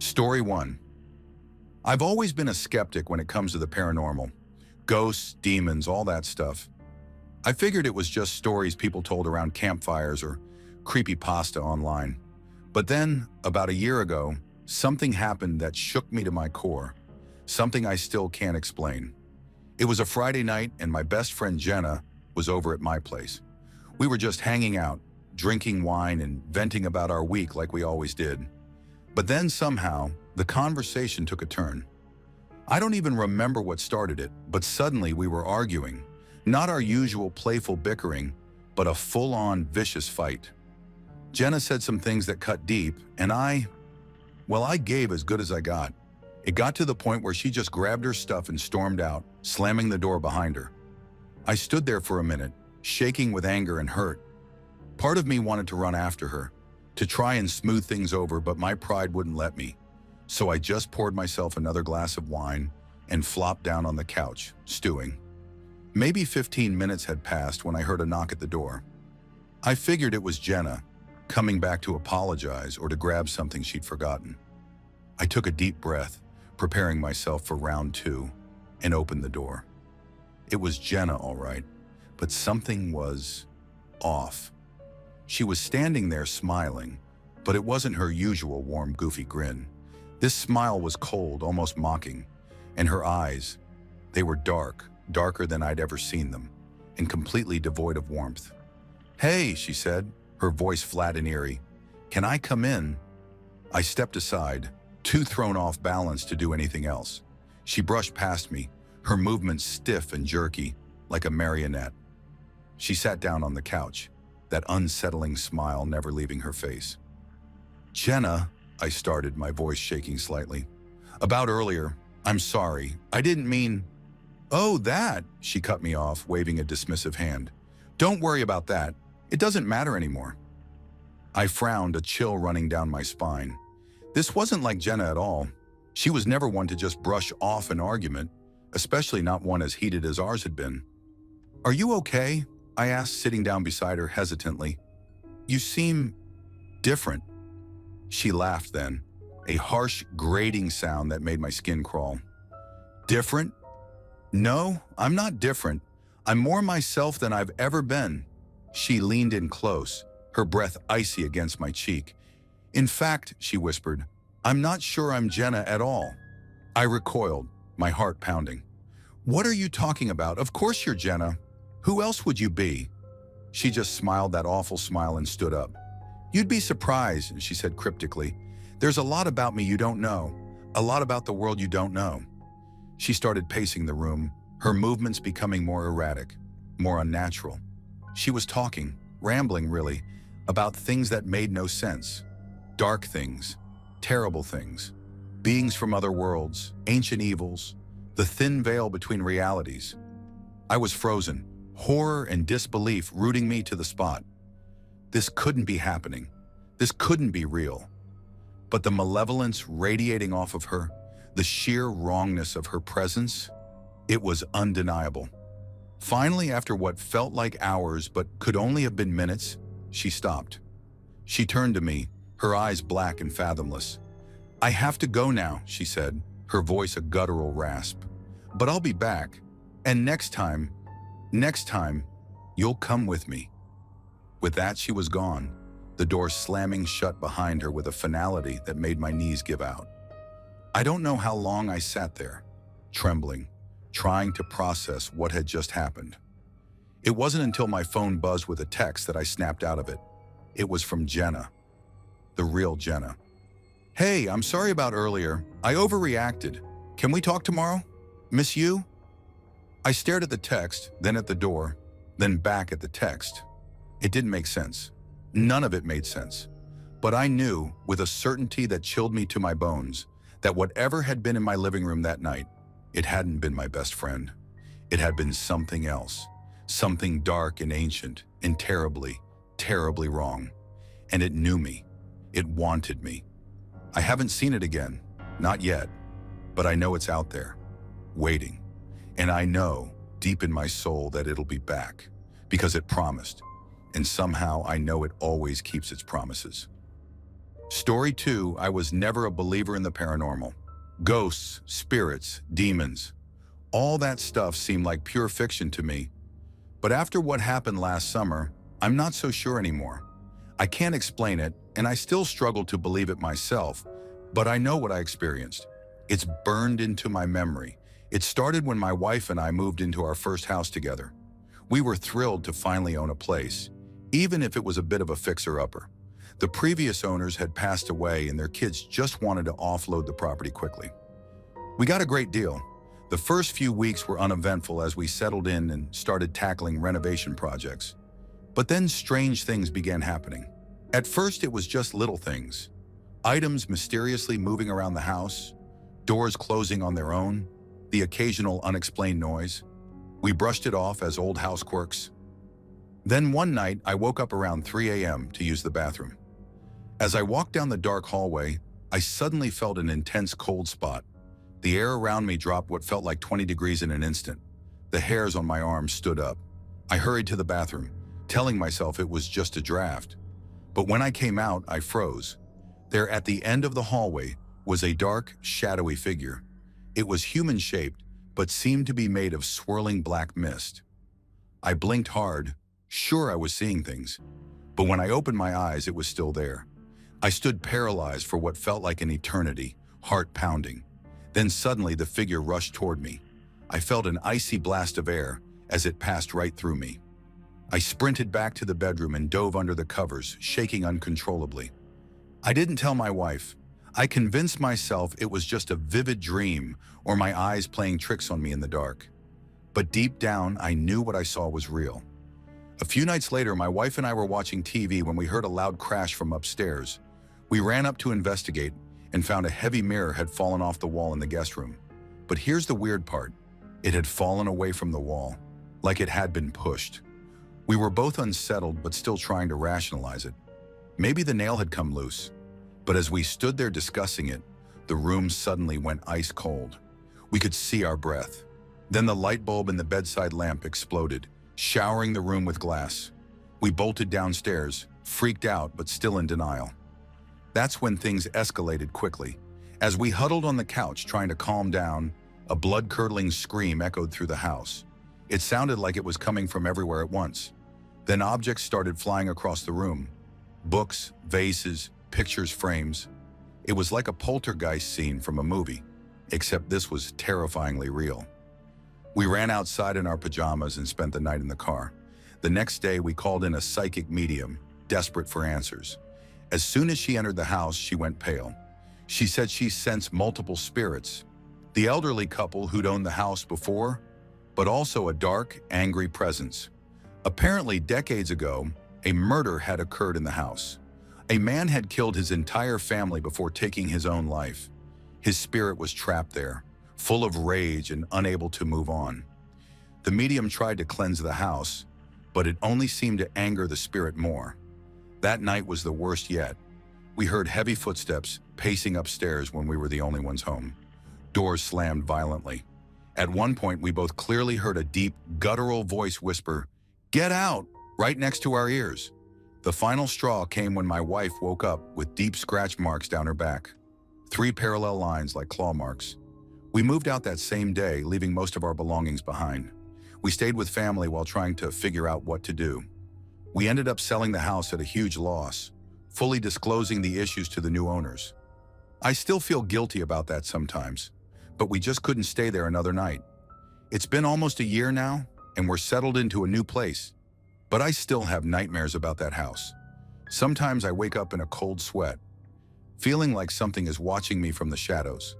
Story 1. I've always been a skeptic when it comes to the paranormal. Ghosts, demons, all that stuff. I figured it was just stories people told around campfires or creepypasta online. But then, about a year ago, something happened that shook me to my core. Something I still can't explain. It was a Friday night and my best friend Jenna was over at my place. We were just hanging out, drinking wine and venting about our week like we always did. But then somehow, the conversation took a turn. I don't even remember what started it, but suddenly we were arguing. Not our usual playful bickering, but a full-on vicious fight. Jenna said some things that cut deep, and I gave as good as I got. It got to the point where she just grabbed her stuff and stormed out, slamming the door behind her. I stood there for a minute, shaking with anger and hurt. Part of me wanted to run after her, to try and smooth things over, but my pride wouldn't let me. So I just poured myself another glass of wine and flopped down on the couch, stewing. Maybe 15 minutes had passed when I heard a knock at the door. I figured it was Jenna, coming back to apologize or to grab something she'd forgotten. I took a deep breath, preparing myself for round two, and opened the door. It was Jenna, all right, but something was off. She was standing there smiling, but it wasn't her usual warm, goofy grin. This smile was cold, almost mocking, and her eyes, they were dark, darker than I'd ever seen them, and completely devoid of warmth. "Hey," she said, her voice flat and eerie. "Can I come in?" I stepped aside, too thrown off balance to do anything else. She brushed past me, her movements stiff and jerky, like a marionette. She sat down on the couch, that unsettling smile never leaving her face. "Jenna," I started, my voice shaking slightly. "About earlier, I'm sorry. I didn't mean—" "Oh, that," she cut me off, waving a dismissive hand. "Don't worry about that. It doesn't matter anymore." I frowned, a chill running down my spine. This wasn't like Jenna at all. She was never one to just brush off an argument, especially not one as heated as ours had been. "Are you okay?" I asked, sitting down beside her hesitantly. "You seem different." She laughed then, a harsh, grating sound that made my skin crawl. "Different? No, I'm not different. I'm more myself than I've ever been." She leaned in close, her breath icy against my cheek. "In fact," she whispered, "I'm not sure I'm Jenna at all." I recoiled, my heart pounding. "What are you talking about? Of course you're Jenna. Who else would you be?" She just smiled that awful smile and stood up. "You'd be surprised," she said cryptically. "There's a lot about me you don't know, a lot about the world you don't know." She started pacing the room, her movements becoming more erratic, more unnatural. She was talking, rambling really, about things that made no sense. Dark things, terrible things, beings from other worlds, ancient evils, the thin veil between realities. I was frozen, horror and disbelief rooting me to the spot. This couldn't be happening. This couldn't be real. But the malevolence radiating off of her, the sheer wrongness of her presence, it was undeniable. Finally, after what felt like hours but could only have been minutes, she stopped. She turned to me, her eyes black and fathomless. "I have to go now," she said, her voice a guttural rasp. "But I'll be back. And next time, you'll come with me." With that, she was gone, the door slamming shut behind her with a finality that made my knees give out. I don't know how long I sat there, trembling, trying to process what had just happened. It wasn't until my phone buzzed with a text that I snapped out of it. It was from Jenna, the real Jenna. "Hey, I'm sorry about earlier. I overreacted. Can we talk tomorrow? Miss you?" I stared at the text, then at the door, then back at the text. It didn't make sense. None of it made sense. But I knew, with a certainty that chilled me to my bones, that whatever had been in my living room that night, it hadn't been my best friend. It had been something else, something dark and ancient and terribly, terribly wrong. And it knew me. It wanted me. I haven't seen it again, not yet, but I know it's out there, waiting. And I know, deep in my soul, that it'll be back, because it promised, and somehow I know it always keeps its promises. Story 2, I was never a believer in the paranormal. Ghosts, spirits, demons. All that stuff seemed like pure fiction to me. But after what happened last summer, I'm not so sure anymore. I can't explain it, and I still struggle to believe it myself, but I know what I experienced. It's burned into my memory. It started when my wife and I moved into our first house together. We were thrilled to finally own a place, even if it was a bit of a fixer-upper. The previous owners had passed away and their kids just wanted to offload the property quickly. We got a great deal. The first few weeks were uneventful as we settled in and started tackling renovation projects. But then strange things began happening. At first, it was just little things. Items mysteriously moving around the house, doors closing on their own, the occasional unexplained noise. We brushed it off as old house quirks. Then one night, I woke up around 3 a.m. to use the bathroom. As I walked down the dark hallway, I suddenly felt an intense cold spot. The air around me dropped what felt like 20 degrees in an instant. The hairs on my arms stood up. I hurried to the bathroom, telling myself it was just a draft. But when I came out, I froze. There at the end of the hallway was a dark, shadowy figure. It was human-shaped, but seemed to be made of swirling black mist. I blinked hard, sure I was seeing things. But when I opened my eyes, it was still there. I stood paralyzed for what felt like an eternity, heart pounding. Then suddenly the figure rushed toward me. I felt an icy blast of air as it passed right through me. I sprinted back to the bedroom and dove under the covers, shaking uncontrollably. I didn't tell my wife. I convinced myself it was just a vivid dream or my eyes playing tricks on me in the dark. But deep down, I knew what I saw was real. A few nights later, my wife and I were watching TV when we heard a loud crash from upstairs. We ran up to investigate and found a heavy mirror had fallen off the wall in the guest room. But here's the weird part. It had fallen away from the wall, like it had been pushed. We were both unsettled but still trying to rationalize it. Maybe the nail had come loose. But as we stood there discussing it, the room suddenly went ice cold. We could see our breath. Then the light bulb in the bedside lamp exploded, showering the room with glass. We bolted downstairs, freaked out but still in denial. That's when things escalated quickly. As we huddled on the couch trying to calm down, a blood-curdling scream echoed through the house. It sounded like it was coming from everywhere at once. Then objects started flying across the room. Books, vases, pictures, frames. It was like a poltergeist scene from a movie, except this was terrifyingly real. We ran outside in our pajamas and spent the night in the car. The next day, we called in a psychic medium, desperate for answers. As soon as she entered the house, she went pale. She said she sensed multiple spirits, the elderly couple who'd owned the house before, but also a dark, angry presence. Apparently, decades ago, a murder had occurred in the house. A man had killed his entire family before taking his own life. His spirit was trapped there, full of rage and unable to move on. The medium tried to cleanse the house, but it only seemed to anger the spirit more. That night was the worst yet. We heard heavy footsteps pacing upstairs when we were the only ones home. Doors slammed violently. At one point, we both clearly heard a deep, guttural voice whisper, "Get out!" right next to our ears. The final straw came when my wife woke up with deep scratch marks down her back. 3 parallel lines like claw marks. We moved out that same day, leaving most of our belongings behind. We stayed with family while trying to figure out what to do. We ended up selling the house at a huge loss, fully disclosing the issues to the new owners. I still feel guilty about that sometimes, but we just couldn't stay there another night. It's been almost a year now, and we're settled into a new place, but I still have nightmares about that house. Sometimes I wake up in a cold sweat, feeling like something is watching me from the shadows.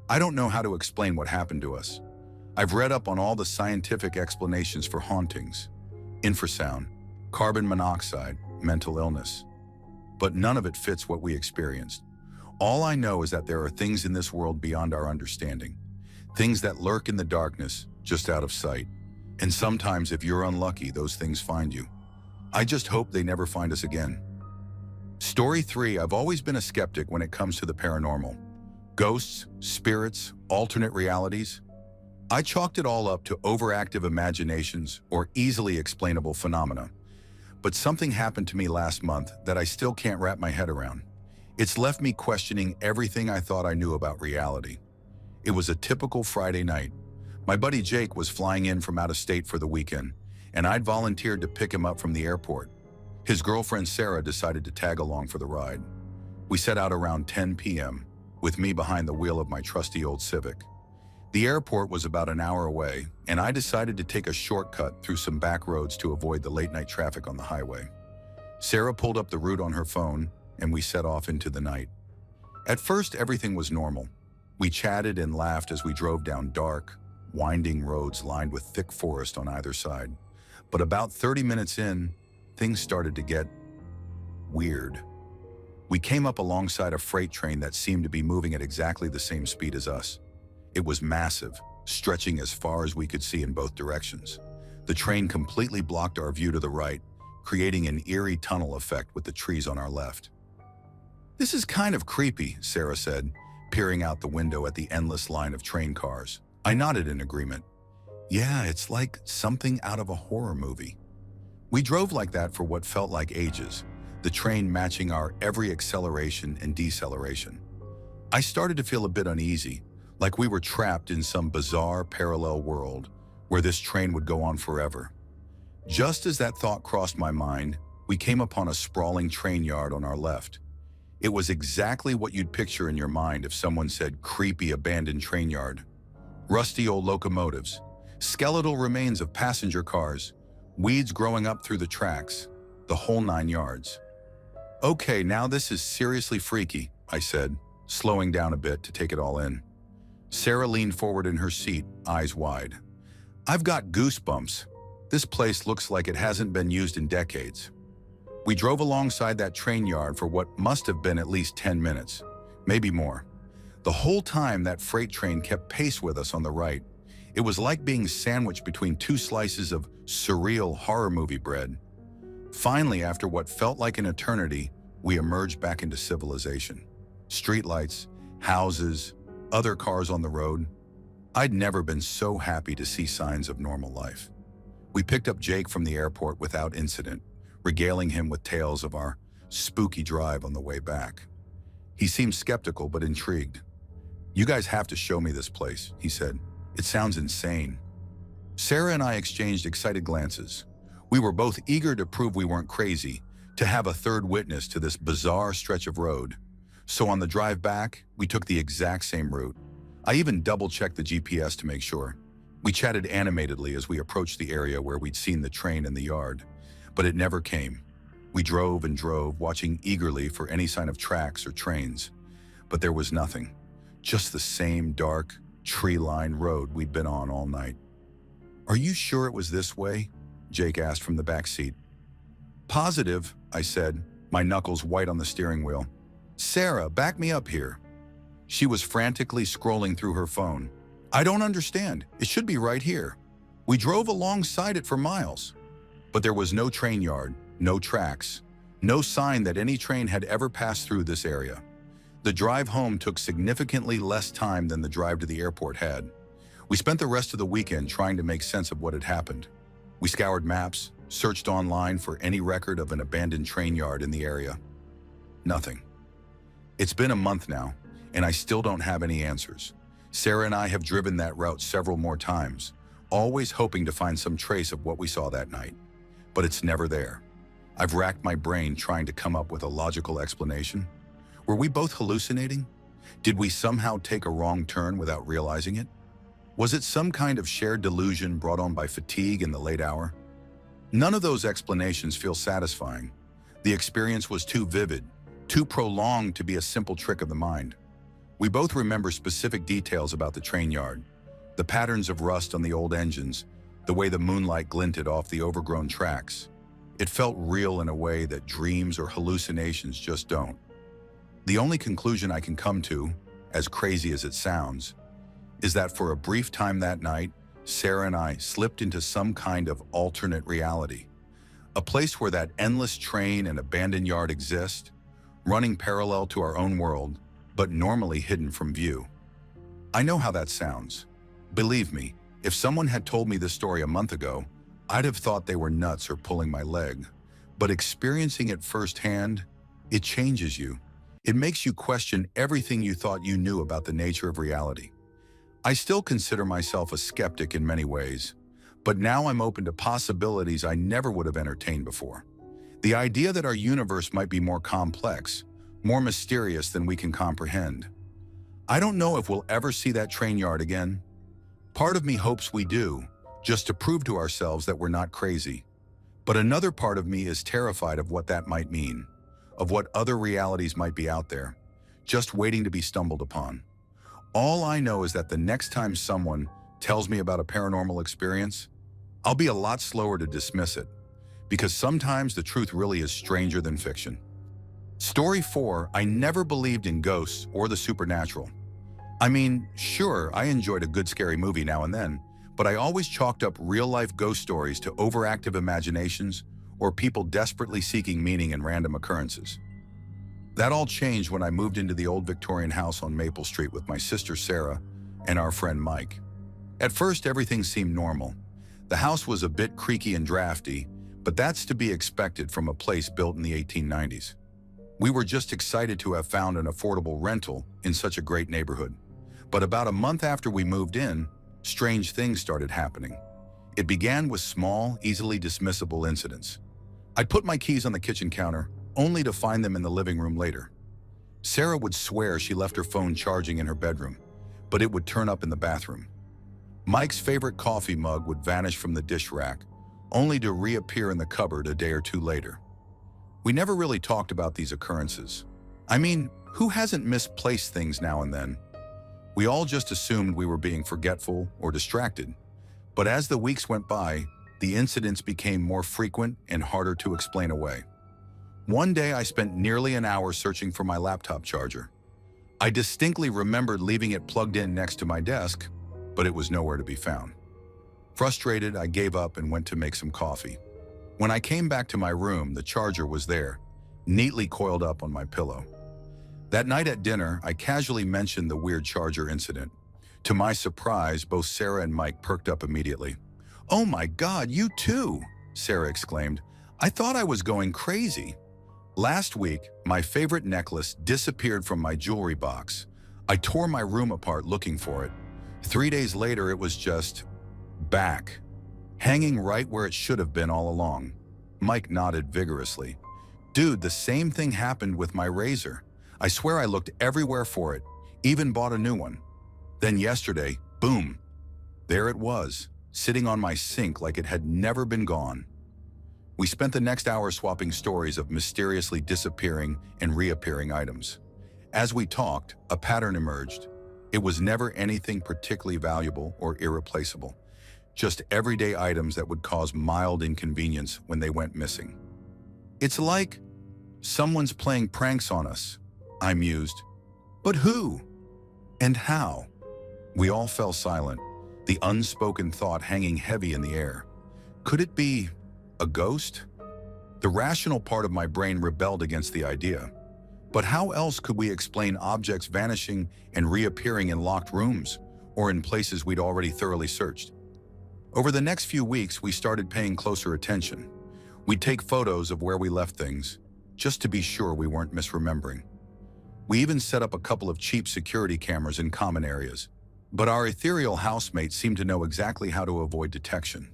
I don't know how to explain what happened to us. I've read up on all the scientific explanations for hauntings, infrasound, carbon monoxide, mental illness. But none of it fits what we experienced. All I know is that there are things in this world beyond our understanding. Things that lurk in the darkness, just out of sight. And sometimes, if you're unlucky, those things find you. I just hope they never find us again. Story 3, I've always been a skeptic when it comes to the paranormal. Ghosts, spirits, alternate realities. I chalked it all up to overactive imaginations or easily explainable phenomena. But something happened to me last month that I still can't wrap my head around. It's left me questioning everything I thought I knew about reality. It was a typical Friday night. My buddy Jake was flying in from out of state for the weekend, and I'd volunteered to pick him up from the airport. His girlfriend Sarah decided to tag along for the ride. We set out around 10 p.m., with me behind the wheel of my trusty old Civic. The airport was about an hour away, and I decided to take a shortcut through some back roads to avoid the late-night traffic on the highway. Sarah pulled up the route on her phone, and we set off into the night. At first, everything was normal. We chatted and laughed as we drove down dark, winding roads lined with thick forest on either side. But about 30 minutes in, things started to get weird. We came up alongside a freight train that seemed to be moving at exactly the same speed as us. It was massive, stretching as far as we could see in both directions. The train completely blocked our view to the right, creating an eerie tunnel effect with the trees on our left. "This is kind of creepy," Sarah said, peering out the window at the endless line of train cars. I nodded in agreement. "Yeah, it's like something out of a horror movie." We drove like that for what felt like ages, the train matching our every acceleration and deceleration. I started to feel a bit uneasy, like we were trapped in some bizarre parallel world where this train would go on forever. Just as that thought crossed my mind, we came upon a sprawling train yard on our left. It was exactly what you'd picture in your mind if someone said creepy abandoned train yard. Rusty old locomotives, skeletal remains of passenger cars, weeds growing up through the tracks, the whole 9 yards. "Okay, now this is seriously freaky," I said, slowing down a bit to take it all in. Sarah leaned forward in her seat, eyes wide. "I've got goosebumps. This place looks like it hasn't been used in decades." We drove alongside that train yard for what must have been at least 10 minutes, maybe more. The whole time that freight train kept pace with us on the right. It was like being sandwiched between 2 slices of surreal horror movie bread. Finally, after what felt like an eternity, we emerged back into civilization. Streetlights, houses, other cars on the road. I'd never been so happy to see signs of normal life. We picked up Jake from the airport without incident, regaling him with tales of our spooky drive on the way back. He seemed skeptical but intrigued. "You guys have to show me this place," he said. "It sounds insane." Sarah and I exchanged excited glances. We were both eager to prove we weren't crazy, to have a third witness to this bizarre stretch of road. So on the drive back, we took the exact same route. I even double-checked the GPS to make sure. We chatted animatedly as we approached the area where we'd seen the train in the yard, but it never came. We drove and drove, watching eagerly for any sign of tracks or trains. But there was nothing, just the same dark, tree-lined road we'd been on all night. "Are you sure it was this way?" Jake asked from the back seat. "Positive," I said, my knuckles white on the steering wheel. "Sarah, back me up here." She was frantically scrolling through her phone. "I don't understand. It should be right here. We drove alongside it for miles." But there was no train yard, no tracks, no sign that any train had ever passed through this area. The drive home took significantly less time than the drive to the airport had. We spent the rest of the weekend trying to make sense of what had happened. We scoured maps, searched online for any record of an abandoned train yard in the area. Nothing. It's been a month now, and I still don't have any answers. Sarah and I have driven that route several more times, always hoping to find some trace of what we saw that night. But it's never there. I've racked my brain trying to come up with a logical explanation. Were we both hallucinating? Did we somehow take a wrong turn without realizing it? Was it some kind of shared delusion brought on by fatigue in the late hour? None of those explanations feel satisfying. The experience was too vivid, too prolonged to be a simple trick of the mind. We both remember specific details about the train yard, the patterns of rust on the old engines, the way the moonlight glinted off the overgrown tracks. It felt real in a way that dreams or hallucinations just don't. The only conclusion I can come to, as crazy as it sounds, is that for a brief time that night, Sarah and I slipped into some kind of alternate reality. A place where that endless train and abandoned yard exist, running parallel to our own world, but normally hidden from view. I know how that sounds. Believe me, if someone had told me this story a month ago, I'd have thought they were nuts or pulling my leg. But experiencing it firsthand, it changes you. It makes you question everything you thought you knew about the nature of reality. I still consider myself a skeptic in many ways, but now I'm open to possibilities I never would have entertained before. The idea that our universe might be more complex, more mysterious than we can comprehend. I don't know if we'll ever see that train yard again. Part of me hopes we do, just to prove to ourselves that we're not crazy. But another part of me is terrified of what that might mean, of what other realities might be out there, just waiting to be stumbled upon. All I know is that the next time someone tells me about a paranormal experience, I'll be a lot slower to dismiss it, because sometimes the truth really is stranger than fiction. Story 4, I never believed in ghosts or the supernatural. I mean, sure, I enjoyed a good scary movie now and then, but I always chalked up real-life ghost stories to overactive imaginations or people desperately seeking meaning in random occurrences. That all changed when I moved into the old Victorian house on Maple Street with my sister Sarah and our friend Mike. At first, everything seemed normal. The house was a bit creaky and drafty, but that's to be expected from a place built in the 1890s. We were just excited to have found an affordable rental in such a great neighborhood. But about a month after we moved in, strange things started happening. It began with small, easily dismissible incidents. I'd put my keys on the kitchen counter, only to find them in the living room later. Sarah would swear she left her phone charging in her bedroom, but it would turn up in the bathroom. Mike's favorite coffee mug would vanish from the dish rack, only to reappear in the cupboard a day or two later. We never really talked about these occurrences. I mean, who hasn't misplaced things now and then? We all just assumed we were being forgetful or distracted. But as the weeks went by, the incidents became more frequent and harder to explain away. One day I spent nearly an hour searching for my laptop charger. I distinctly remembered leaving it plugged in next to my desk, but it was nowhere to be found. Frustrated, I gave up and went to make some coffee. When I came back to my room, the charger was there, neatly coiled up on my pillow. That night at dinner, I casually mentioned the weird charger incident. To my surprise, both Sarah and Mike perked up immediately. "Oh my God, you too!" Sarah exclaimed. "I thought I was going crazy." Last week, my favorite necklace disappeared from my jewelry box. I tore my room apart looking for it. 3 days later, it was just back, hanging right where it should have been all along. Mike nodded vigorously. "Dude, the same thing happened with my razor. I swear I looked everywhere for it, even bought a new one. Then yesterday, boom, there it was, sitting on my sink like it had never been gone." We spent the next hour swapping stories of mysteriously disappearing and reappearing items. As we talked, a pattern emerged. It was never anything particularly valuable or irreplaceable, just everyday items that would cause mild inconvenience when they went missing. "It's like someone's playing pranks on us," I mused. "But who? And how?" We all fell silent, the unspoken thought hanging heavy in the air. Could it be a ghost? The rational part of my brain rebelled against the idea. But how else could we explain objects vanishing and reappearing in locked rooms or in places we'd already thoroughly searched? Over the next few weeks, we started paying closer attention. We'd take photos of where we left things, just to be sure we weren't misremembering. We even set up a couple of cheap security cameras in common areas. But our ethereal housemate seemed to know exactly how to avoid detection.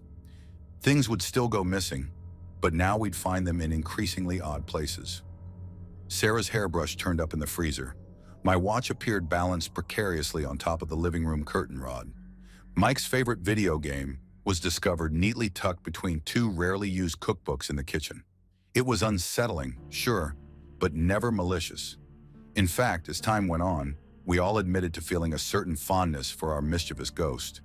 Things would still go missing, but now we'd find them in increasingly odd places. Sarah's hairbrush turned up in the freezer. My watch appeared balanced precariously on top of the living room curtain rod. Mike's favorite video game was discovered neatly tucked between two rarely used cookbooks in the kitchen. It was unsettling, sure, but never malicious. In fact, as time went on, we all admitted to feeling a certain fondness for our mischievous ghost.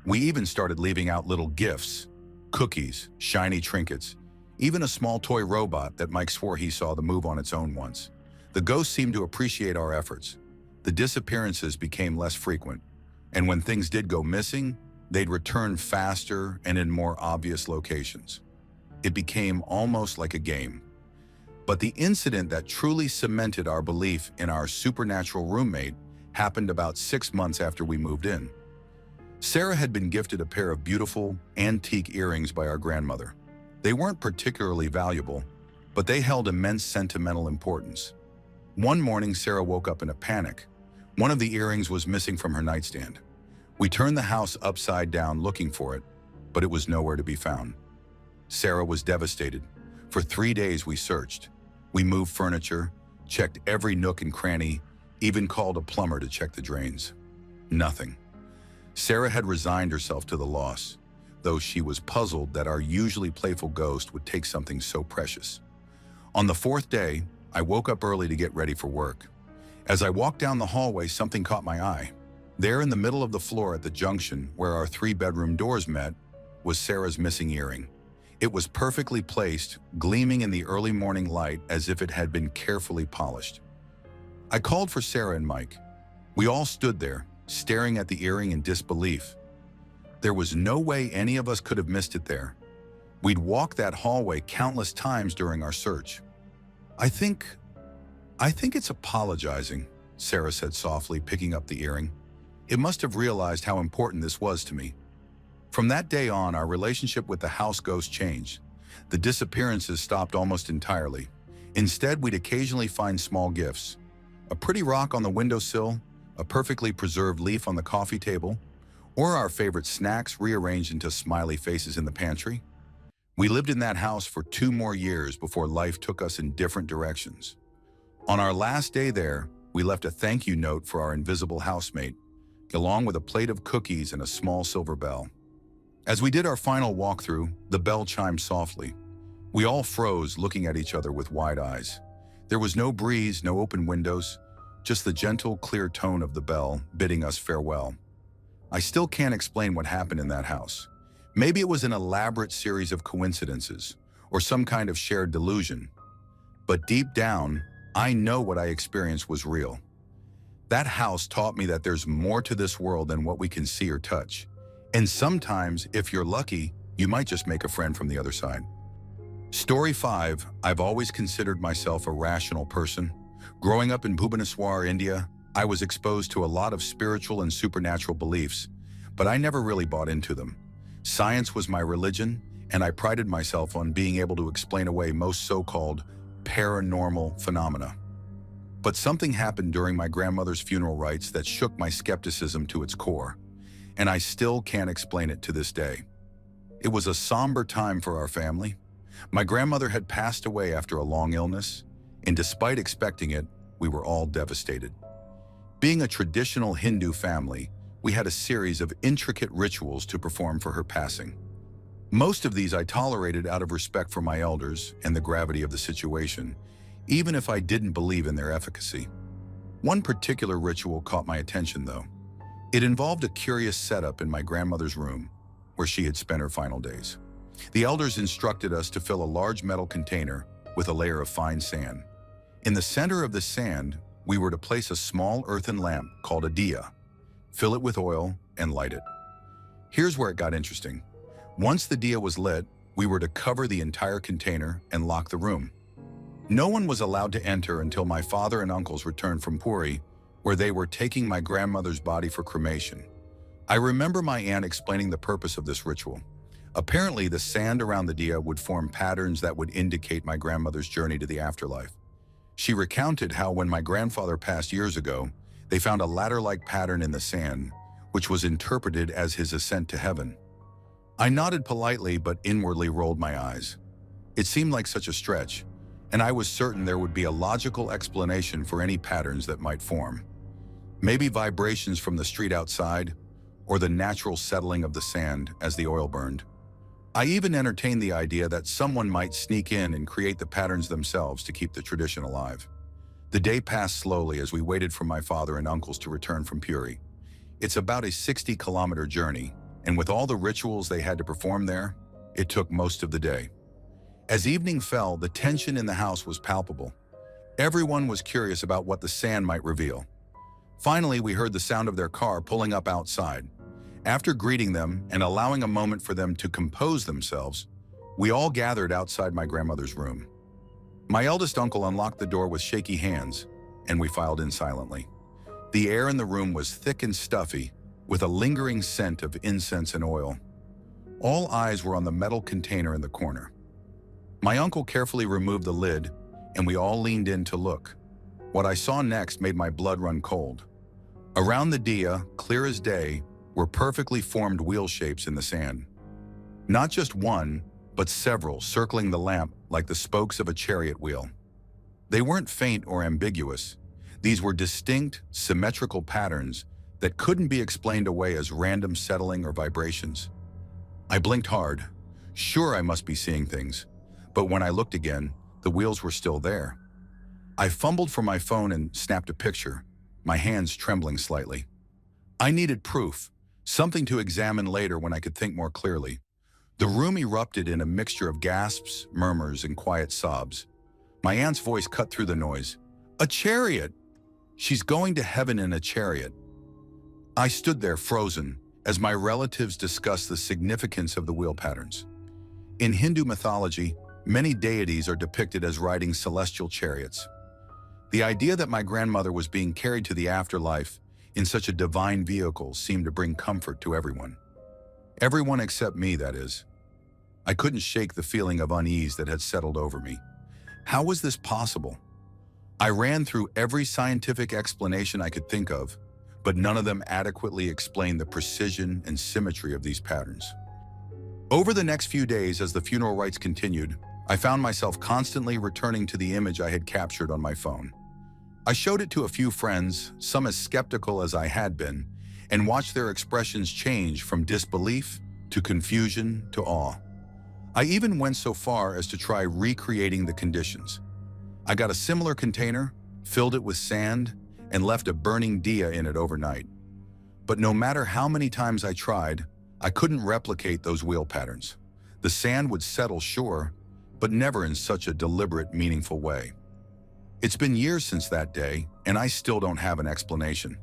We even started leaving out little gifts, cookies, shiny trinkets, even a small toy robot that Mike swore he saw the move on its own once. The ghost seemed to appreciate our efforts. The disappearances became less frequent, and when things did go missing, they'd return faster and in more obvious locations. It became almost like a game. But the incident that truly cemented our belief in our supernatural roommate happened about 6 months after we moved in. Sarah had been gifted a pair of beautiful, antique earrings by our grandmother. They weren't particularly valuable, but they held immense sentimental importance. One morning, Sarah woke up in a panic. One of the earrings was missing from her nightstand. We turned the house upside down looking for it, but it was nowhere to be found. Sarah was devastated. For 3 days we searched. We moved furniture, checked every nook and cranny, even called a plumber to check the drains. Nothing. Sarah had resigned herself to the loss, though she was puzzled that our usually playful ghost would take something so precious. On the 4th day, I woke up early to get ready for work. As I walked down the hallway, something caught my eye. There in the middle of the floor at the junction where our 3-bedroom doors met was Sarah's missing earring. It was perfectly placed, gleaming in the early morning light as if it had been carefully polished. I called for Sarah and Mike. We all stood there, staring at the earring in disbelief. There was no way any of us could have missed it there. We'd walked that hallway countless times during our search. I think it's apologizing, Sarah said softly, picking up the earring. It must have realized how important this was to me. From that day on, our relationship with the house ghost changed. The disappearances stopped almost entirely. Instead, we'd occasionally find small gifts. A pretty rock on the windowsill, a perfectly preserved leaf on the coffee table, or our favorite snacks rearranged into smiley faces in the pantry. We lived in that house for 2 more years before life took us in different directions. On our last day there, we left a thank you note for our invisible housemate, along with a plate of cookies and a small silver bell. As we did our final walkthrough, the bell chimed softly. We all froze, looking at each other with wide eyes. There was no breeze, no open windows, just the gentle, clear tone of the bell bidding us farewell. I still can't explain what happened in that house. Maybe it was an elaborate series of coincidences, or some kind of shared delusion. But deep down, I know what I experienced was real. That house taught me that there's more to this world than what we can see or touch. And sometimes, if you're lucky, you might just make a friend from the other side. Story 5, I've always considered myself a rational person. Growing up in Bhubaneswar, India, I was exposed to a lot of spiritual and supernatural beliefs, but I never really bought into them. Science was my religion, and I prided myself on being able to explain away most so-called paranormal phenomena. But something happened during my grandmother's funeral rites that shook my skepticism to its core, and I still can't explain it to this day. It was a somber time for our family. My grandmother had passed away after a long illness, and despite expecting it, we were all devastated. Being a traditional Hindu family, we had a series of intricate rituals to perform for her passing. Most of these I tolerated out of respect for my elders and the gravity of the situation, even if I didn't believe in their efficacy. One particular ritual caught my attention, though. It involved a curious setup in my grandmother's room, where she had spent her final days. The elders instructed us to fill a large metal container with a layer of fine sand. In the center of the sand, we were to place a small earthen lamp called a diya, fill it with oil, and light it. Here's where it got interesting. Once the diya was lit, we were to cover the entire container and lock the room. No one was allowed to enter until my father and uncles returned from Puri, where they were taking my grandmother's body for cremation. I remember my aunt explaining the purpose of this ritual. Apparently, the sand around the diya would form patterns that would indicate my grandmother's journey to the afterlife. She recounted how when my grandfather passed years ago, they found a ladder-like pattern in the sand, which was interpreted as his ascent to heaven. I nodded politely but inwardly rolled my eyes. It seemed like such a stretch, and I was certain there would be a logical explanation for any patterns that might form. Maybe vibrations from the street outside, or the natural settling of the sand as the oil burned. I even entertained the idea that someone might sneak in and create the patterns themselves to keep the tradition alive. The day passed slowly as we waited for my father and uncles to return from Puri. It's about a 60-kilometer journey, and with all the rituals they had to perform there, it took most of the day. As evening fell, the tension in the house was palpable. Everyone was curious about what the sand might reveal. Finally, we heard the sound of their car pulling up outside. After greeting them and allowing a moment for them to compose themselves, we all gathered outside my grandmother's room. My eldest uncle unlocked the door with shaky hands, and we filed in silently. The air in the room was thick and stuffy, with a lingering scent of incense and oil. All eyes were on the metal container in the corner. My uncle carefully removed the lid, and we all leaned in to look. What I saw next made my blood run cold. Around the dia, clear as day, were perfectly formed wheel shapes in the sand. Not just one, but several circling the lamp like the spokes of a chariot wheel. They weren't faint or ambiguous. These were distinct, symmetrical patterns that couldn't be explained away as random settling or vibrations. I blinked hard. Sure, I must be seeing things. But when I looked again, the wheels were still there. I fumbled for my phone and snapped a picture, my hands trembling slightly. I needed proof, something to examine later when I could think more clearly. The room erupted in a mixture of gasps, murmurs, and quiet sobs. My aunt's voice cut through the noise. "A chariot! She's going to heaven in a chariot." I stood there frozen as my relatives discussed the significance of the wheel patterns. In Hindu mythology, many deities are depicted as riding celestial chariots. The idea that my grandmother was being carried to the afterlife in such a divine vehicle seemed to bring comfort to everyone. Everyone except me, that is. I couldn't shake the feeling of unease that had settled over me. How was this possible? I ran through every scientific explanation I could think of, but none of them adequately explained the precision and symmetry of these patterns. Over the next few days, as the funeral rites continued, I found myself constantly returning to the image I had captured on my phone. I showed it to a few friends, some as skeptical as I had been, and watched their expressions change from disbelief to confusion to awe. I even went so far as to try recreating the conditions. I got a similar container, filled it with sand, and left a burning dia in it overnight. But no matter how many times I tried, I couldn't replicate those wheel patterns. The sand would settle, sure, but never in such a deliberate, meaningful way. It's been years since that day, and I still don't have an explanation.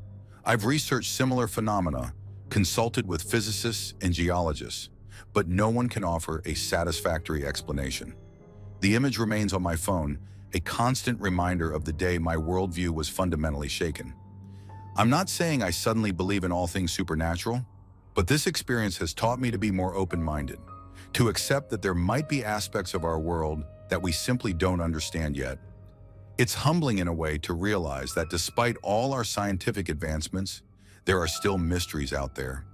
I've researched similar phenomena, consulted with physicists and geologists, but no one can offer a satisfactory explanation. The image remains on my phone, a constant reminder of the day my worldview was fundamentally shaken. I'm not saying I suddenly believe in all things supernatural, but this experience has taught me to be more open-minded, to accept that there might be aspects of our world that we simply don't understand yet. It's humbling in a way to realize that despite all our scientific advancements, there are still mysteries out there.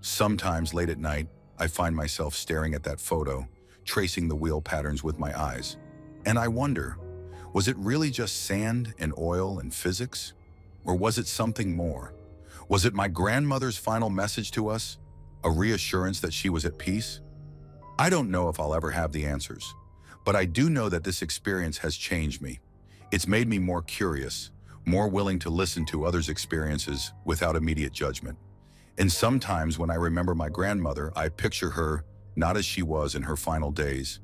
Sometimes late at night, I find myself staring at that photo, tracing the wheel patterns with my eyes. And I wonder, was it really just sand and oil and physics? Or was it something more? Was it my grandmother's final message to us, a reassurance that she was at peace? I don't know if I'll ever have the answers, but I do know that this experience has changed me. It's made me more curious, more willing to listen to others' experiences without immediate judgment. And sometimes when I remember my grandmother, I picture her not as she was in her final days,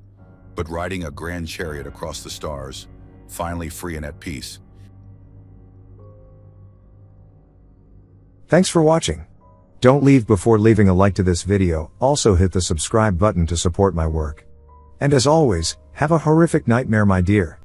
but riding a grand chariot across the stars, finally free and at peace. Thanks for watching. Don't leave before leaving a like to this video. Also hit the subscribe button to support my work. And as always, have a horrific nightmare, my dear.